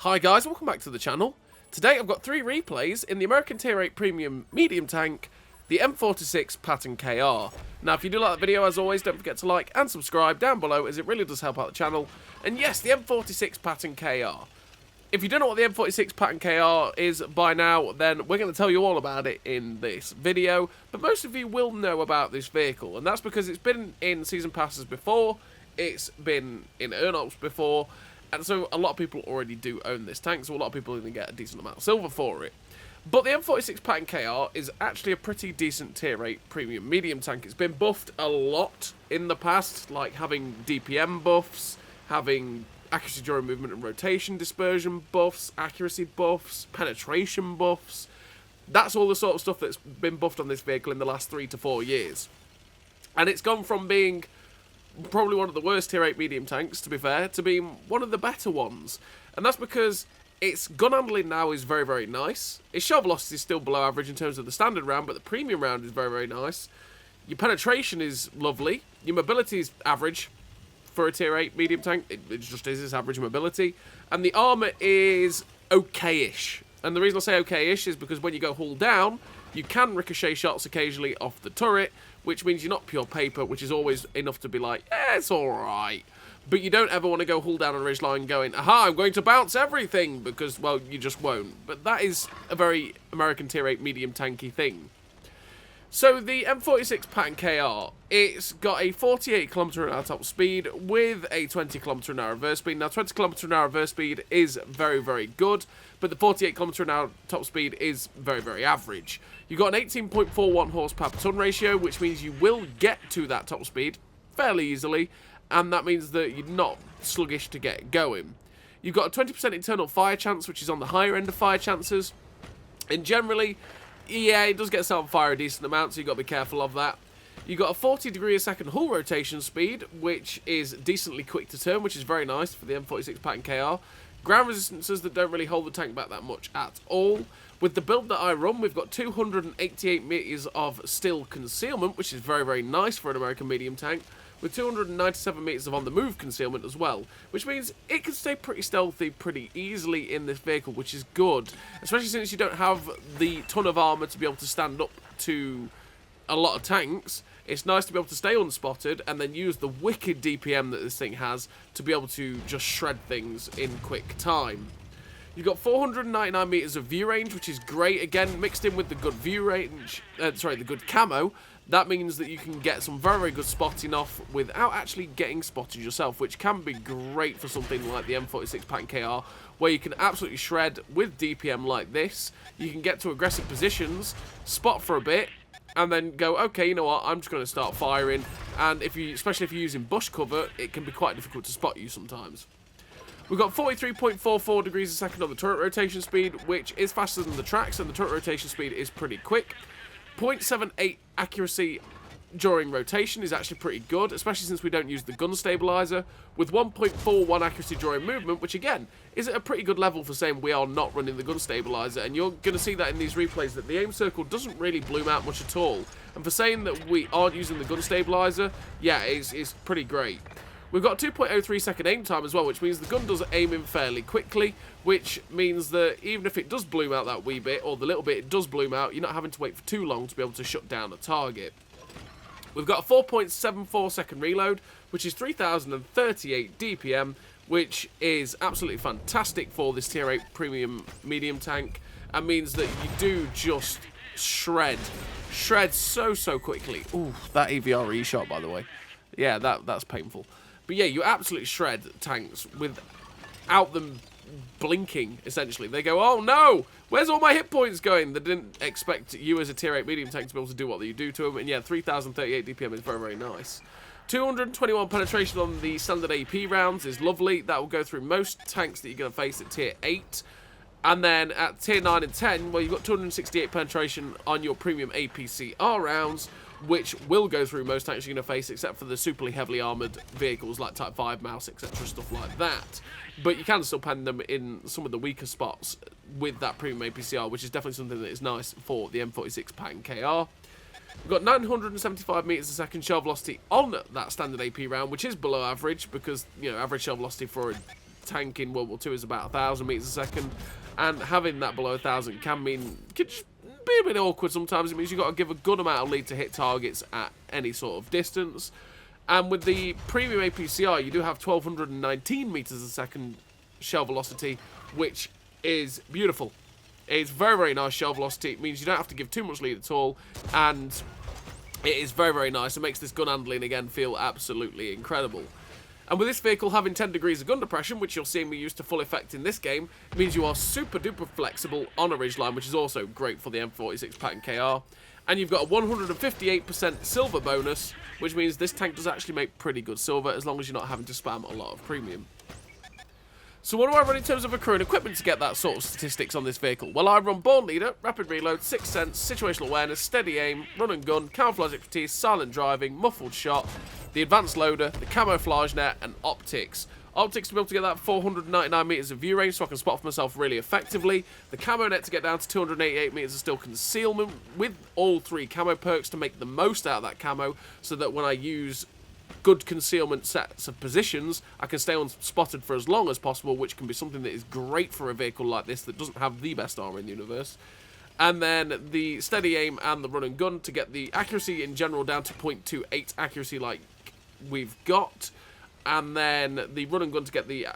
Hi guys, welcome back to the channel. Today I've got 3 replays in the American Tier 8 Premium Medium Tank, the M46 Patton KR. Now if you do like the video, as always, don't forget to like and subscribe down below, as it really does help out the channel. And yes, the M46 Patton KR. If you don't know what the M46 Patton KR is by now, then we're going to tell you all about it in this video. But most of you will know about this vehicle, and that's because it's been in Season Passes before, it's been in Earn-Ups before, and so a lot of people already do own this tank, so a lot of people are going to get a decent amount of silver for it. But the M46 Patton KR is actually a pretty decent Tier 8 Premium Medium tank. It's been buffed a lot in the past, like having DPM buffs, having accuracy during movement and rotation dispersion buffs, accuracy buffs, penetration buffs. That's all the sort of stuff that's been buffed on this vehicle in the last 3 to 4 years. And it's gone from being probably one of the worst Tier 8 medium tanks, to be fair, to being one of the better ones. And that's because its gun handling now is very, very nice. Its shell velocity is still below average in terms of the standard round, but the premium round is very, very nice. Your penetration is lovely. Your mobility is average for a Tier 8 medium tank. It just is its average mobility. And the armour is okay-ish. And the reason I say okay-ish is because when you go hull down, you can ricochet shots occasionally off the turret, which means you're not pure paper, which is always enough to be like, it's alright. But you don't ever want to go hull down on a ridgeline going, aha, I'm going to bounce everything, because, well, you just won't. But that is a very American Tier 8 medium tanky thing. So the M46 Patton KR, it's got a 48 km/h top speed with a 20 km/h reverse speed. Now 20 km/h reverse speed is very, very good, but the 48 km/h top speed is very, very average. You've got an 18.41 horsepower per ton ratio, which means you will get to that top speed fairly easily, and that means that you're not sluggish to get going. You've got a 20% internal fire chance, which is on the higher end of fire chances, and generally, yeah, it does get set on fire a decent amount, so you've got to be careful of that. You've got a 40 degree a second hull rotation speed, which is decently quick to turn, which is very nice for the M46 Patton KR. Ground resistances that don't really hold the tank back that much at all. With the build that I run, we've got 288 metres of still concealment, which is very, very nice for an American medium tank, with 297 metres of on-the-move concealment as well, which means it can stay pretty stealthy pretty easily in this vehicle, which is good, especially since you don't have the ton of armour to be able to stand up to a lot of tanks. It's nice to be able to stay unspotted and then use the wicked DPM that this thing has to be able to just shred things in quick time. You've got 499 metres of view range, which is great. Again, mixed in with the good view range, the good camo, that means that you can get some very, very good spotting off without actually getting spotted yourself, which can be great for something like the M46 Patton KR, where you can absolutely shred with DPM like this. You can get to aggressive positions, spot for a bit, and then go, okay, you know what, I'm just going to start firing. And especially if you're using bush cover, it can be quite difficult to spot you sometimes. We've got 43.44 degrees a second on the turret rotation speed, which is faster than the tracks, and the turret rotation speed is pretty quick. 0.78 accuracy during rotation is actually pretty good, especially since we don't use the gun stabilizer, with 1.41 accuracy during movement, which again is at a pretty good level for saying we are not running the gun stabilizer. And you're going to see that in these replays that the aim circle doesn't really bloom out much at all, and for saying that we aren't using the gun stabilizer, yeah, it's pretty great. We've got 2.03 second aim time as well, which means the gun does aim in fairly quickly, which means that even if it does bloom out that wee bit, or the little bit it does bloom out, you're not having to wait for too long to be able to shut down a target. We've got a 4.74 second reload, which is 3038 DPM, which is absolutely fantastic for this Tier 8 Premium Medium tank, and means that you do just shred so quickly. Ooh, that EVRE shot, by the way. Yeah, that's painful. But yeah, you absolutely shred tanks without them blinking, essentially. They go, oh no, where's all my hit points going? They didn't expect you as a Tier 8 medium tank to be able to do what you do to them. And yeah, 3038 DPM is very, very nice. 221 penetration on the standard AP rounds is lovely. That will go through most tanks that you're going to face at Tier 8. And then at Tier 9 and 10, well, you've got 268 penetration on your premium APCR rounds, which will go through most tanks you're going to face, except for the superly heavily armoured vehicles like Type 5 Mouse, etc., stuff like that. But you can still pen them in some of the weaker spots with that premium APCR, which is definitely something that is nice for the M46 Patton KR. We've got 975 metres a second shell velocity on that standard AP round, which is below average because, you know, average shell velocity for a tank in World War II is about 1,000 meters a second, and having that below 1,000 can just be a bit awkward sometimes. It means you've got to give a good amount of lead to hit targets at any sort of distance. And with the premium APCR, you do have 1,219 meters a second shell velocity, which is beautiful. It's very, very nice shell velocity. It means you don't have to give too much lead at all, and it is very, very nice. It makes this gun handling, again, feel absolutely incredible. And with this vehicle having 10 degrees of gun depression, which you'll see me use to full effect in this game, it means you are super duper flexible on a ridgeline, which is also great for the M46 Patton KR. And you've got a 158% silver bonus, which means this tank does actually make pretty good silver as long as you're not having to spam a lot of premium. So what do I run in terms of a crew and equipment to get that sort of statistics on this vehicle? Well, I run Born Leader, Rapid Reload, Sixth Sense, Situational Awareness, Steady Aim, Run and Gun, Camouflage Expertise, Silent Driving, Muffled Shot, the Advanced Loader, the Camouflage Net, and Optics. Optics to be able to get that 499 meters of view range so I can spot for myself really effectively. The Camo Net to get down to 288 meters of still concealment with all 3 camo perks to make the most out of that camo so that when I use good concealment sets of positions, I can stay unspotted for as long as possible, which can be something that is great for a vehicle like this that doesn't have the best armor in the universe. And then the Steady Aim and the Run and Gun to get the accuracy in general down to 0.28 accuracy like we've got. And then the Run and Gun to get the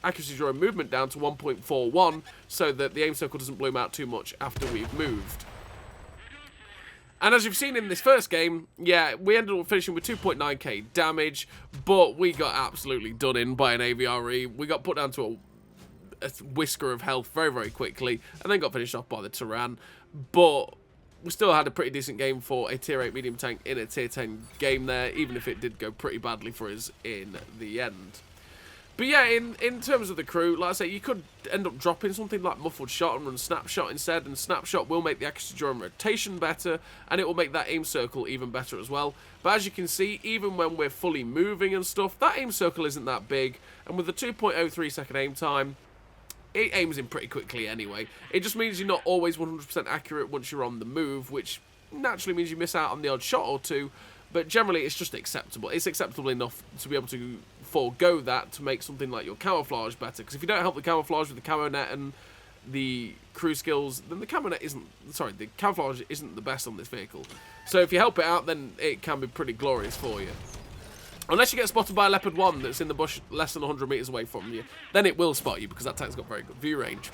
accuracy during movement down to 1.41 so that the aim circle doesn't bloom out too much after we've moved. And as you've seen in this first game, yeah, we ended up finishing with 2.9k damage, but we got absolutely done in by an AVRE. We got put down to a whisker of health very, very quickly, and then got finished off by the Tyran. But we still had a pretty decent game for a tier 8 medium tank in a tier 10 game there, even if it did go pretty badly for us in the end. But yeah, in terms of the crew, like I say, you could end up dropping something like Muffled Shot and run Snapshot instead, and Snapshot will make the accuracy during rotation better, and it will make that aim circle even better as well. But as you can see, even when we're fully moving and stuff, that aim circle isn't that big, and with the 2.03 second aim time, it aims in pretty quickly anyway. It just means you're not always 100% accurate once you're on the move, which naturally means you miss out on the odd shot or two, but generally it's just acceptable. It's acceptable enough to be able to forego that to make something like your camouflage better, because if you don't help the camouflage with the camo net and the crew skills, then the the camouflage isn't the best on this vehicle. So if you help it out, then it can be pretty glorious for you. Unless you get spotted by a Leopard 1 that's in the bush less than 100 meters away from you, then it will spot you because that tank's got very good view range.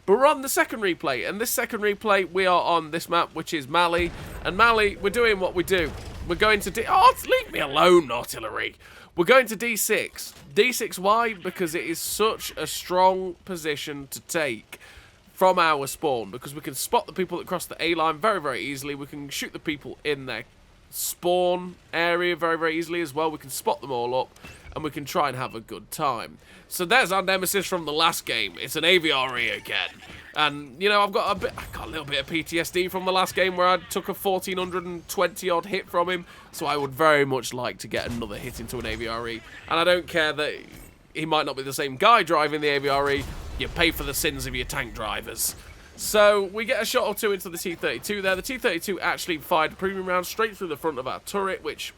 But we're on the second replay, and this second replay, we are on this map, which is Mali. And Mali, we're doing what we do. We're going to oh, leave me alone, artillery. We're going to D6. D6, why? Because it is such a strong position to take from our spawn, because we can spot the people that cross the A line very, very easily. We can shoot the people in their spawn area very, very easily as well. We can spot them all up, and we can try and have a good time. So there's our nemesis from the last game. It's an AVRE again. And, you know, I've got a little bit of PTSD from the last game where I took a 1,420 odd hit from him. So I would very much like to get another hit into an AVRE. And I don't care that he might not be the same guy driving the AVRE. You pay for the sins of your tank drivers. So we get a shot or two into the T-32 there. The T-32 actually fired a premium round straight through the front of our turret, which,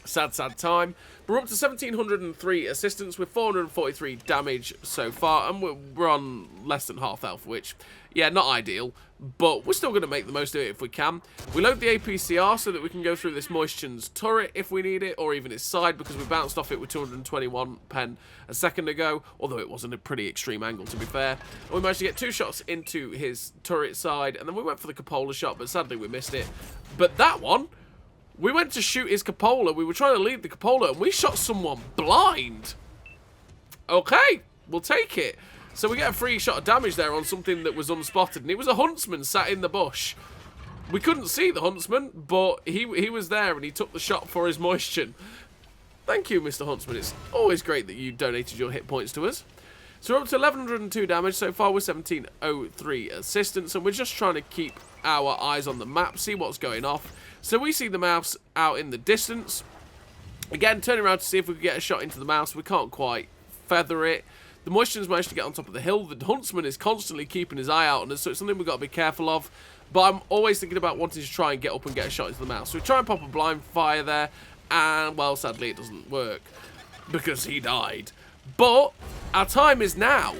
sad, sad time. We're up to 1,703 assistance with 443 damage so far, and we're on less than half health, which, yeah, not ideal, but we're still going to make the most of it if we can. We load the APCR so that we can go through this Moistion's turret if we need it, or even his side, because we bounced off it with 221 pen a second ago, although it wasn't a pretty extreme angle, to be fair. And we managed to get 2 shots into his turret side, and then we went for the cupola shot, but sadly we missed it. But that one, we went to shoot his cupola. We were trying to lead the cupola, and we shot someone blind. Okay, we'll take it. So we get a free shot of damage there on something that was unspotted, and it was a huntsman sat in the bush. We couldn't see the huntsman, but he was there, and he took the shot for his moisture. Thank you, Mr. Huntsman. It's always great that you donated your hit points to us. So we're up to 1,102 damage so far with 1,703 assistance, and we're just trying to keep our eyes on the map, see what's going off. So we see the mouse out in the distance. Again, turning around to see if we can get a shot into the mouse. We can't quite feather it. The Moistion's managed to get on top of the hill. The Huntsman is constantly keeping his eye out on us, so it's something we've got to be careful of. But I'm always thinking about wanting to try and get up and get a shot into the mouse. So we try and pop a blind fire there, and, well, sadly it doesn't work because he died. But our time is now.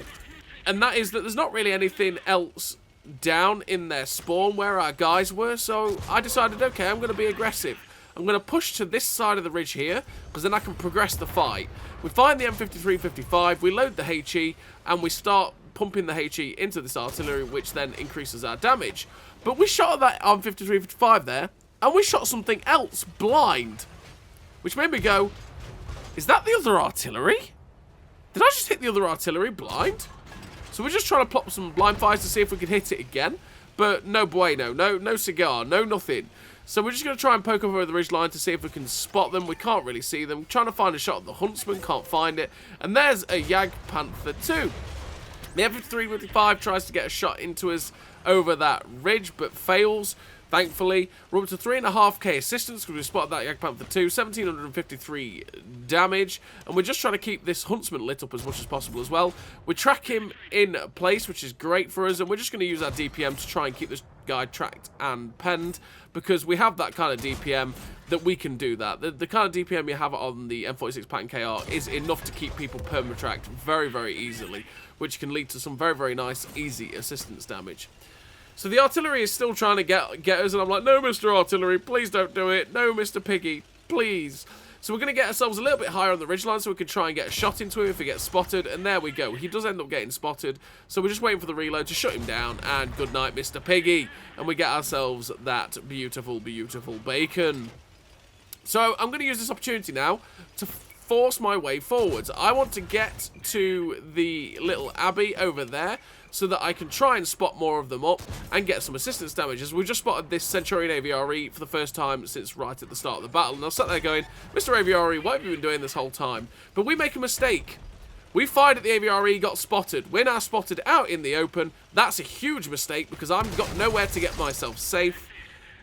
And that is that there's not really anything else down in their spawn where our guys were. So I decided, okay, I'm going to be aggressive. I'm going to push to this side of the ridge here, because then I can progress the fight. We find the M53-55, we load the HE, and we start pumping the HE into this artillery, which then increases our damage. But we shot at that M53-55 there, and we shot something else blind, which made me go, is that the other artillery? Did I just hit the other artillery blind? So we're just trying to plop some blind fires to see if we can hit it again. But no bueno, no cigar, no nothing. So we're just going to try and poke over the ridgeline to see if we can spot them. We can't really see them. Trying to find a shot at the Huntsman, can't find it. And there's a Panther 2. The M53-55 tries to get a shot into us over that ridge, but fails. Thankfully, we're up to 3.5k assistance because we spotted that Panther 2, 1753 damage, and we're just trying to keep this Huntsman lit up as much as possible as well. We track him in place, which is great for us, and we're just going to use our DPM to try and keep this guy tracked and penned, because we have that kind of DPM that we can do that. The kind of DPM you have on the M46 Patton KR is enough to keep people perma-tracked very, very easily, which can lead to some very, very nice, easy assistance damage. So the artillery is still trying to get us, and I'm like, no, Mr. Artillery, please don't do it. No, Mr. Piggy, please. So we're going to get ourselves a little bit higher on the ridgeline so we can try and get a shot into him if he gets spotted, and there we go. He does end up getting spotted, so we're just waiting for the reload to shut him down, and good night, Mr. Piggy. And we get ourselves that beautiful, beautiful bacon. So I'm going to use this opportunity now to force my way forwards. I want to get to the little abbey over there so that I can try and spot more of them up and get some assistance damage. As we just spotted this Centurion AVRE for the first time since right at the start of the battle, and I was sat there going, Mr. AVRE, what have you been doing this whole time? But we make a mistake. We fired at the AVRE, got spotted. We're now spotted out in the open. That's a huge mistake because I've got nowhere to get myself safe.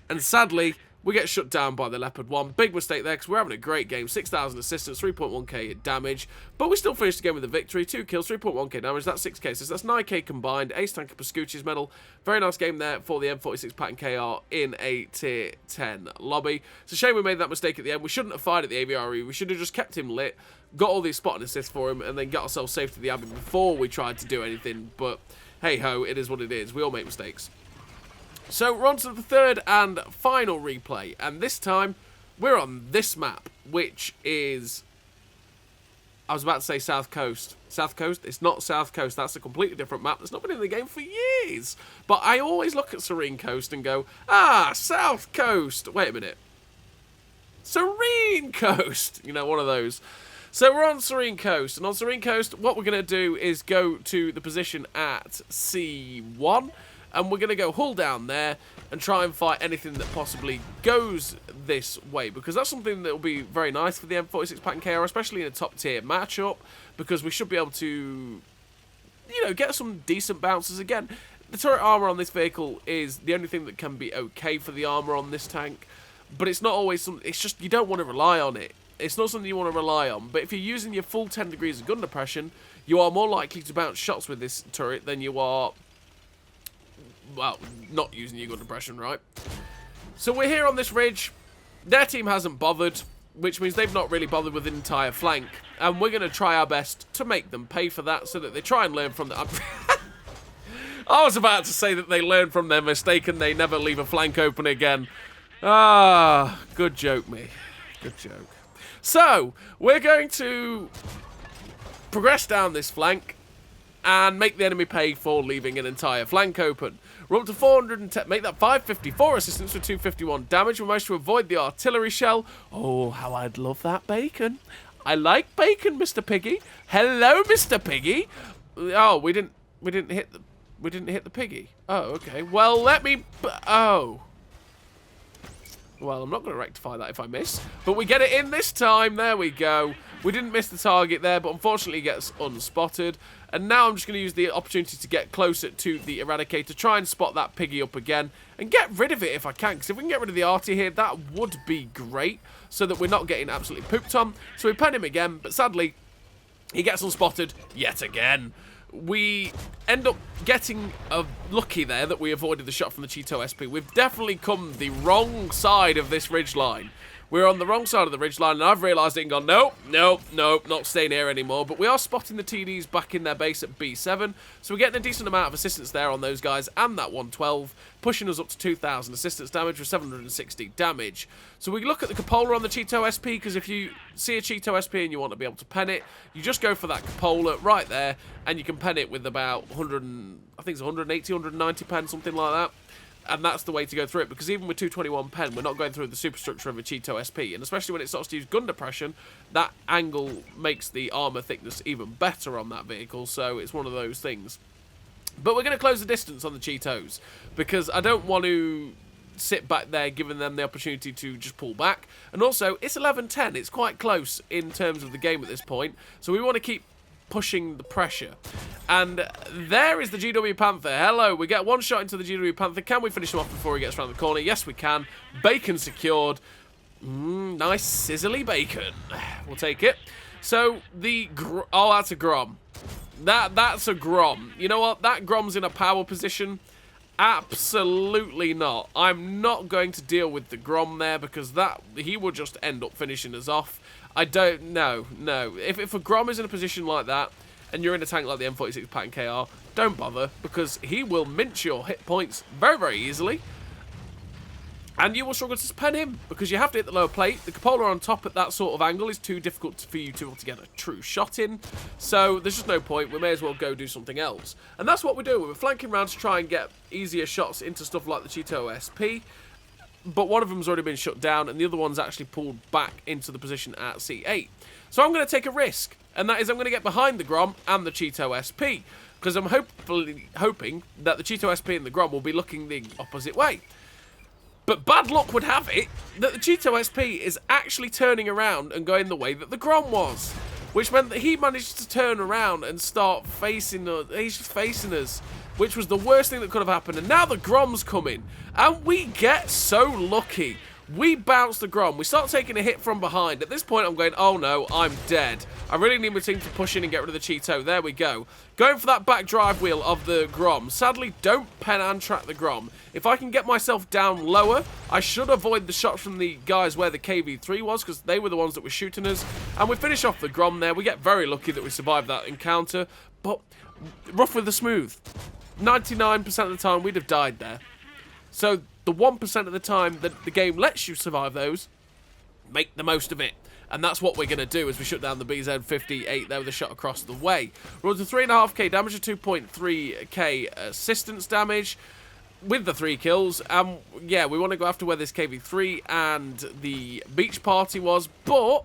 And sadly, we get shut down by the Leopard 1. Big mistake there because we're having a great game. 6,000 assistance, 3.1k damage. But we still finished the game with a victory. 2 kills, 3.1k damage. That's 6 cases. That's 9k combined. Ace Tanker Pascucci's medal. Very nice game there for the M46 Patton KR in a tier 10 lobby. It's a shame we made that mistake at the end. We shouldn't have fired at the AVRE. We should have just kept him lit, got all these spot and assists for him, and then got ourselves safe to the Abbey before we tried to do anything. But hey ho, it is what it is. We all make mistakes. So we're on to the third and final replay, and this time we're on this map, which is, I was about to say South Coast. South Coast? It's not South Coast. That's a completely different map that's not been in the game for years. But I always look at Serene Coast and go, ah, South Coast. Wait a minute. Serene Coast. You know, one of those. So we're on Serene Coast, and on Serene Coast, what we're going to do is go to the position at C1, and we're going to go hull down there and try and fight anything that possibly goes this way, because that's something that will be very nice for the M46 Patton KR, especially in a top tier matchup, because we should be able to, you know, get some decent bounces again. The turret armor on this vehicle is the only thing that can be okay for the armor on this tank, but it's not always something, it's just, you don't want to rely on it. It's not something you want to rely on, but if you're using your full 10 degrees of gun depression, you are more likely to bounce shots with this turret than you are, well, not using your gun depression, right? So we're here on this ridge. Their team hasn't bothered, which means they've not really bothered with the entire flank, and we're going to try our best to make them pay for that so that they try and learn from the... I was about to say that they learn from their mistake and they never leave a flank open again. Ah, good joke, me. Good joke. So, we're going to progress down this flank and make the enemy pay for leaving an entire flank open. We're up to 410, make that 554 assistance with 251 damage. We managed to avoid the artillery shell. Oh, how I'd love that bacon. I like bacon, Mr. Piggy. Hello, Mr. Piggy. Oh, we didn't hit the piggy. Oh, okay. Well, let me, oh. Well, I'm not going to rectify that if I miss. But we get it in this time. There we go. We didn't miss the target there, but unfortunately it gets unspotted. And now I'm just going to use the opportunity to get closer to the Eradicator, try and spot that piggy up again, and get rid of it if I can. Because if we can get rid of the arty here, that would be great, so that we're not getting absolutely pooped on. So we pen him again, but sadly, he gets unspotted yet again. We end up getting lucky there that we avoided the shot from the Cheeto SP. We've definitely come the wrong side of this ridge line. We're on the wrong side of the ridgeline, and I've realised it and gone, nope, nope, nope, not staying here anymore. But we are spotting the TDs back in their base at B7, so we're getting a decent amount of assistance there on those guys, and that 112, pushing us up to 2,000 assistance damage with 760 damage. So we look at the cupola on the Cheeto SP, because if you see a Cheeto SP and you want to be able to pen it, you just go for that cupola right there, and you can pen it with about 100, I think it's 180, 190 pen, something like that. And that's the way to go through it, because even with 221 pen, we're not going through the superstructure of a Cheeto SP, and especially when it starts to use gun depression, that angle makes the armour thickness even better on that vehicle, so it's one of those things. But we're going to close the distance on the Cheetos, because I don't want to sit back there giving them the opportunity to just pull back, and also, it's 11-10, it's quite close in terms of the game at this point, so we want to keep pushing the pressure. And there is the GW Panther. Hello, we get one shot into the GW Panther. Can we finish him off before he gets around the corner? Yes, we can. Bacon secured. Nice sizzly bacon. We'll take it. So, oh, that's a Grom. That's a Grom. You know what? That Grom's in a power position. Absolutely not. I'm not going to deal with the Grom there, because he will just end up finishing us off. I don't know. No. If a Grom is in a position like that, and you're in a tank like the M46 Patton KR, don't bother, because he will mince your hit points very, very easily. And you will struggle to pen him, because you have to hit the lower plate. The cupola on top at that sort of angle is too difficult for you to be able to get a true shot in. So there's just no point. We may as well go do something else. And that's what we're doing. We're flanking around to try and get easier shots into stuff like the Cheeto SP. But one of them's already been shut down, and the other one's actually pulled back into the position at C8. So I'm going to take a risk, and that is I'm going to get behind the Grom and the Cheeto SP, because I'm hoping that the Cheeto SP and the Grom will be looking the opposite way. But bad luck would have it that the Cheeto SP is actually turning around and going the way that the Grom was, which meant that he managed to turn around and start facing us. He's just facing us, which was the worst thing that could have happened. And now the Grom's coming, and we get so lucky. We bounce the Grom. We start taking a hit from behind. At this point, I'm going, oh no, I'm dead. I really need my team to push in and get rid of the Cheeto. There we go. Going for that back drive wheel of the Grom. Sadly, don't pen and track the Grom. If I can get myself down lower, I should avoid the shots from the guys where the KV-3 was, because they were the ones that were shooting us. And we finish off the Grom there. We get very lucky that we survived that encounter. But rough with the smooth. 99% of the time, we'd have died there. So the 1% of the time that the game lets you survive those, make the most of it. And that's what we're going to do as we shut down the BZ-58 there with a shot across the way. We're on to 3.5k damage to 2.3k assistance damage with the 3 kills. Yeah, we want to go after where this KV-3 and the beach party was, but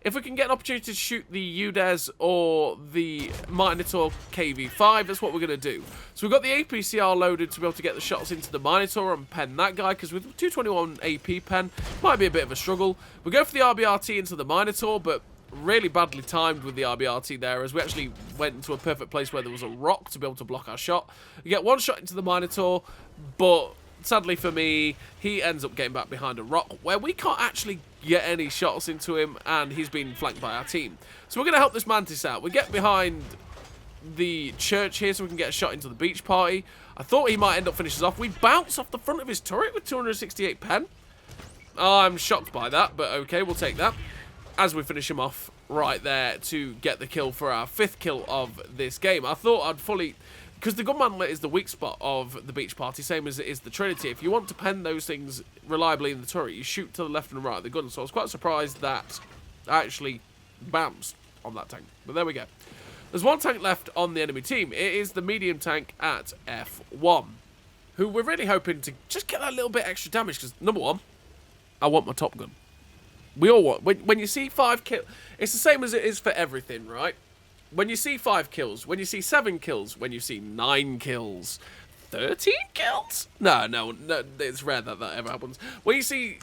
if we can get an opportunity to shoot the UDES or the Minotaur KV-5, that's what we're going to do. So we've got the APCR loaded to be able to get the shots into the Minotaur and pen that guy, because with 221 AP pen, might be a bit of a struggle. We go for the RBRT into the Minotaur, but really badly timed with the RBRT there, as we actually went into a perfect place where there was a rock to be able to block our shot. We get one shot into the Minotaur, but sadly for me, he ends up getting back behind a rock where we can't actually get any shots into him, and he's been flanked by our team. So we're going to help this Mantis out. We get behind the church here so we can get a shot into the beach party. I thought he might end up finishing us off. We bounce off the front of his turret with 268 pen. I'm shocked by that, but okay, we'll take that. As we finish him off right there to get the kill for our 5th kill of this game. I thought I'd fully... Because the gunmanlet is the weak spot of the beach party, same as it is the Trinity. If you want to pen those things reliably in the turret, you shoot to the left and right of the gun. So I was quite surprised that I actually bounced on that tank. But there we go. There's one tank left on the enemy team. It is the medium tank at F1, who we're really hoping to just get that little bit extra damage. Because, number one, I want my top gun. We all want... When you see 5 kills... It's the same as it is for everything, right? When you see 5 kills, when you see 7 kills, when you see 9 kills, 13 kills? No, it's rare that ever happens. When you see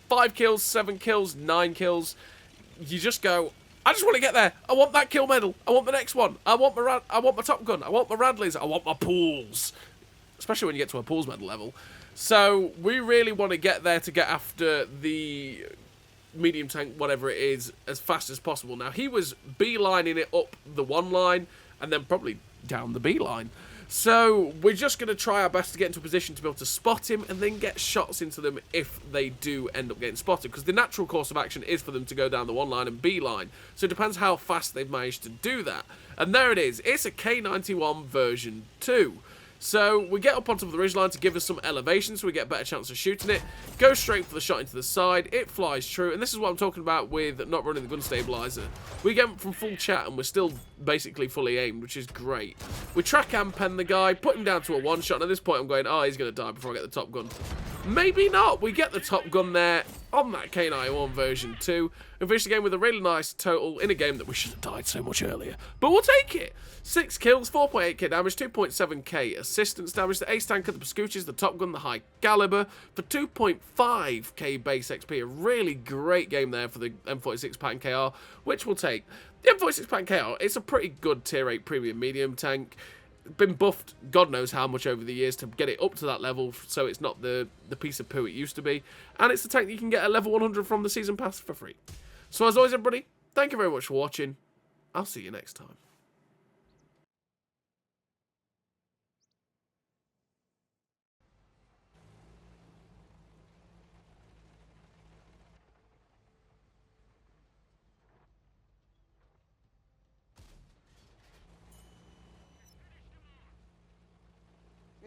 5 kills, 7 kills, 9 kills, you just go, I just want to get there. I want that kill medal. I want the next one. I want my top gun. I want my Radleys. I want my pools. Especially when you get to a pools medal level. So we really want to get there to get after the medium tank, whatever it is, as fast as possible. Now, he was beelining it up the one line and then probably down the B line. So we're just going to try our best to get into a position to be able to spot him and then get shots into them if they do end up getting spotted, because the natural course of action is for them to go down the 1 line and B line. So it depends how fast they've managed to do that. And there it is. It's a K91 version 2. So we get up on top of the ridgeline to give us some elevation so we get a better chance of shooting it. Go straight for the shot into the side. It flies true. And this is what I'm talking about with not running the gun stabilizer. We get from full chat and we're still basically fully aimed, which is great. We track and pen the guy, put him down to a one shot. And at this point I'm going, oh, he's going to die before I get the top gun. Maybe not. We get the top gun there on that K91 version 2 and finish the game with a really nice total in a game that we should have died so much earlier. But we'll take it. 6 kills, 4.8k damage, 2.7k assistance damage. The ace tanker, the Pascucci's, the top gun, the high caliber for 2.5k base XP. A really great game there for the M46 Patton KR, which we'll take. The M46 Patton KR, it's a pretty good tier 8 premium medium tank. Been buffed God knows how much over the years to get it up to that level, so it's not the piece of poo it used to be. And it's the tank that you can get at level 100 from the season pass for free. So as always, everybody, thank you very much for watching. I'll see you next time.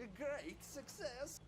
A great success.